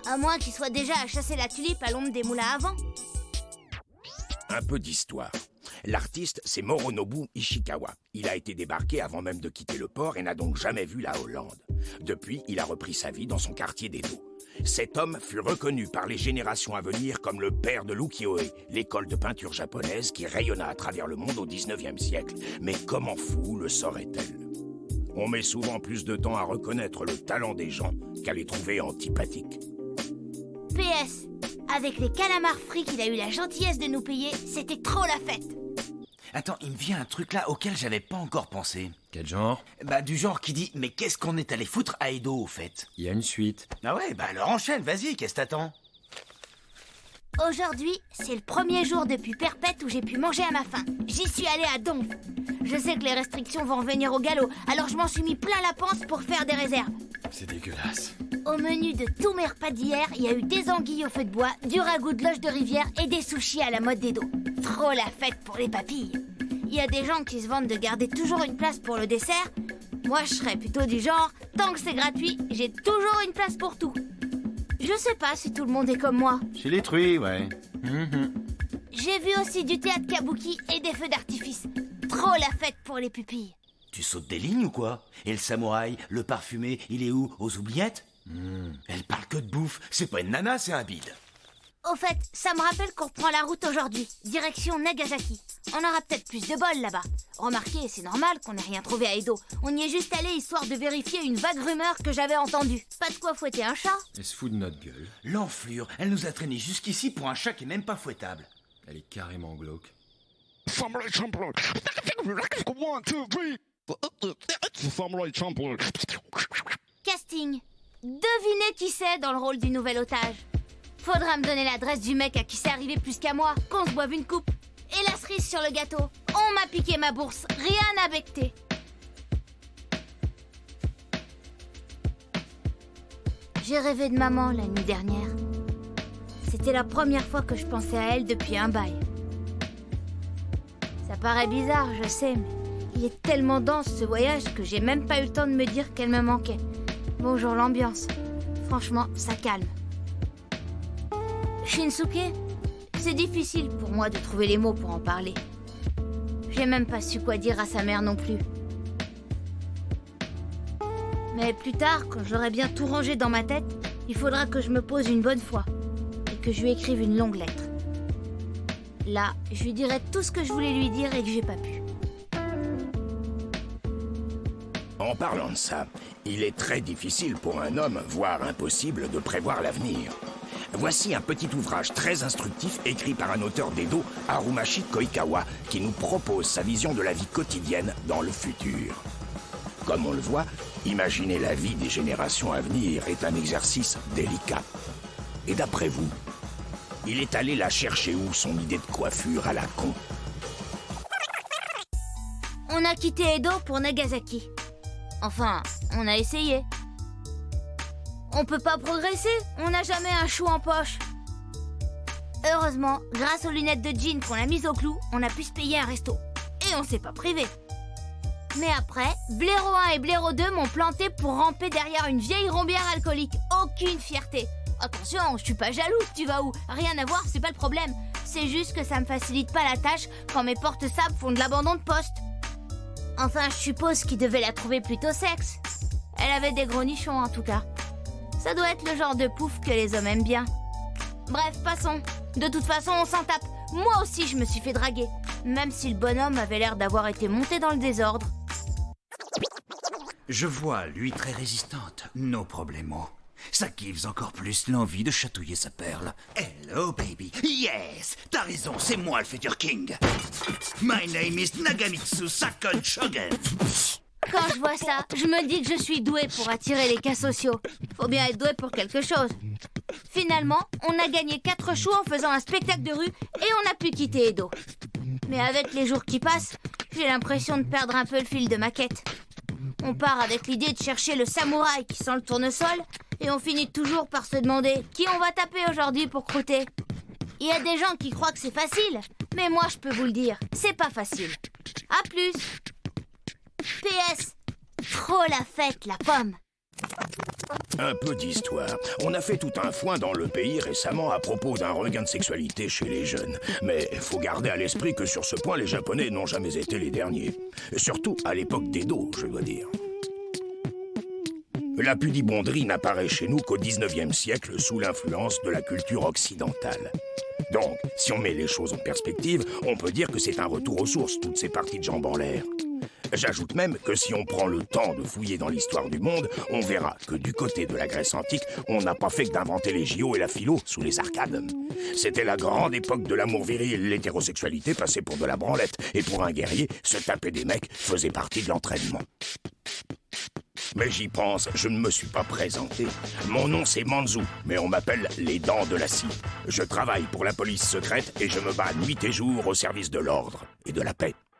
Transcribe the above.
À moins qu'il soit déjà à chasser la tulipe à l'ombre des moulins à vent. Un peu d'histoire. L'artiste, c'est Moronobu Ishikawa. Il a été débarqué avant même de quitter le port et n'a donc jamais vu la Hollande. Depuis, il a repris sa vie dans son quartier d'Edo. Cet homme fut reconnu par les générations à venir comme le père de l'ukiyo-e, l'école de peinture japonaise qui rayonna à travers le monde au 19e siècle. Mais comment fou le saurait-elle? On met souvent plus de temps à reconnaître le talent des gens qu'à les trouver antipathiques. PS, avec les calamars frits qu'il a eu la gentillesse de nous payer, c'était trop la fête. Attends, il me vient un truc là auquel j'avais pas encore pensé. Quel genre? Bah du genre qui dit, mais qu'est-ce qu'on est allé foutre à Edo au fait? Il y a une suite. Ah ouais, bah alors enchaîne, vas-y, qu'est-ce que t'attends? Aujourd'hui, c'est le premier jour depuis Perpète où j'ai pu manger à ma faim. J'y suis allée à donf. Je sais que les restrictions vont revenir au galop, alors je m'en suis mis plein la panse pour faire des réserves. C'est dégueulasse. Au menu de tous mes repas d'hier, il y a eu des anguilles au feu de bois, du ragoût de loche de rivière et des sushis à la mode d'Edo. Trop la fête pour les papilles. Il y a des gens qui se vantent de garder toujours une place pour le dessert. Moi, je serais plutôt du genre, tant que c'est gratuit, j'ai toujours une place pour tout. Je sais pas si tout le monde est comme moi. Chez les truies, ouais. J'ai vu aussi du théâtre kabuki et des feux d'artifice. Trop la fête pour les pupilles. Tu sautes des lignes ou quoi? Et le samouraï, le parfumé, il est où? Aux oubliettes? Elle parle que de bouffe, c'est pas une nana, c'est un bide. Au fait, ça me rappelle qu'on reprend la route aujourd'hui, direction Nagasaki. On aura peut-être plus de bol là-bas. Remarquez, c'est normal qu'on n'ait rien trouvé à Edo. On y est juste allé histoire de vérifier une vague rumeur que j'avais entendue. Pas de quoi fouetter un chat. Elle se fout de notre gueule. L'enflure, elle nous a traîné jusqu'ici pour un chat qui est même pas fouettable. Elle est carrément glauque. Casting. Devinez qui c'est dans le rôle du nouvel otage. Faudra me donner l'adresse du mec à qui c'est arrivé plus qu'à moi, qu'on se boive une coupe. Et la cerise sur le gâteau. On m'a piqué ma bourse, rien à becter. J'ai rêvé de maman la nuit dernière. C'était la première fois que je pensais à elle depuis un bail. Ça paraît bizarre, je sais, mais il est tellement dense ce voyage que j'ai même pas eu le temps de me dire qu'elle me manquait. Bonjour l'ambiance. Franchement, ça calme. Shinsuke, c'est difficile pour moi de trouver les mots pour en parler. J'ai même pas su quoi dire à sa mère non plus. Mais plus tard, quand j'aurai bien tout rangé dans ma tête, il faudra que je me pose une bonne fois et que je lui écrive une longue lettre. Là, je lui dirai tout ce que je voulais lui dire et que j'ai pas pu. En parlant de ça, il est très difficile pour un homme, voire impossible, de prévoir l'avenir. Voici un petit ouvrage très instructif écrit par un auteur d'Edo, Harumashi Koikawa, qui nous propose sa vision de la vie quotidienne dans le futur. Comme on le voit, imaginer la vie des générations à venir est un exercice délicat. Et d'après vous, il est allé la chercher où, son idée de coiffure à la con? On a quitté Edo pour Nagasaki. Enfin, on a essayé. On peut pas progresser, on n'a jamais un chou en poche. Heureusement, grâce aux lunettes de jean qu'on a mises au clou, on a pu se payer un resto. Et on s'est pas privé. Mais après, Blaireau 1 et Blaireau 2 m'ont planté pour ramper derrière une vieille rombière alcoolique. Aucune fierté. Attention, je suis pas jalouse, tu vas où? Rien à voir, c'est pas le problème. C'est juste que ça me facilite pas la tâche quand mes porte-sables font de l'abandon de poste. Enfin, je suppose qu'ils devaient la trouver plutôt sexe. Elle avait des gros nichons en tout cas. Ça doit être le genre de pouf que les hommes aiment bien. Bref, passons. De toute façon, on s'en tape. Moi aussi, je me suis fait draguer. Même si le bonhomme avait l'air d'avoir été monté dans le désordre. Je vois, lui très résistante. No problemo. Ça gives encore plus l'envie de chatouiller sa perle. Hello, baby. Yes! T'as raison, c'est moi le futur king. My name is Nagamitsu Sakon Shogun. Quand je vois ça, je me dis que je suis douée pour attirer les cas sociaux. Faut bien être doué pour quelque chose. Finalement, on a gagné 4 choux en faisant un spectacle de rue et on a pu quitter Edo. Mais avec les jours qui passent, j'ai l'impression de perdre un peu le fil de ma quête. On part avec l'idée de chercher le samouraï qui sent le tournesol et on finit toujours par se demander qui on va taper aujourd'hui pour croûter. Il y a des gens qui croient que c'est facile, mais moi je peux vous le dire, c'est pas facile. À plus. PS, trop la fête, la pomme. Un peu d'histoire. On a fait tout un foin dans le pays récemment à propos d'un regain de sexualité chez les jeunes. Mais faut garder à l'esprit que sur ce point, les Japonais n'ont jamais été les derniers. Surtout à l'époque d'Edo, je dois dire. La pudibonderie n'apparaît chez nous qu'au 19e siècle sous l'influence de la culture occidentale. Donc, si on met les choses en perspective, on peut dire que c'est un retour aux sources, toutes ces parties de jambes en l'air. J'ajoute même que si on prend le temps de fouiller dans l'histoire du monde, on verra que du côté de la Grèce antique, on n'a pas fait que d'inventer les JO et la philo sous les arcades. C'était la grande époque de l'amour viril, l'hétérosexualité passait pour de la branlette, et pour un guerrier, se taper des mecs faisait partie de l'entraînement. Mais j'y pense, je ne me suis pas présenté. Mon nom c'est Manzu, mais on m'appelle les Dents de la Scie. Je travaille pour la police secrète et je me bats nuit et jour au service de l'ordre et de la paix.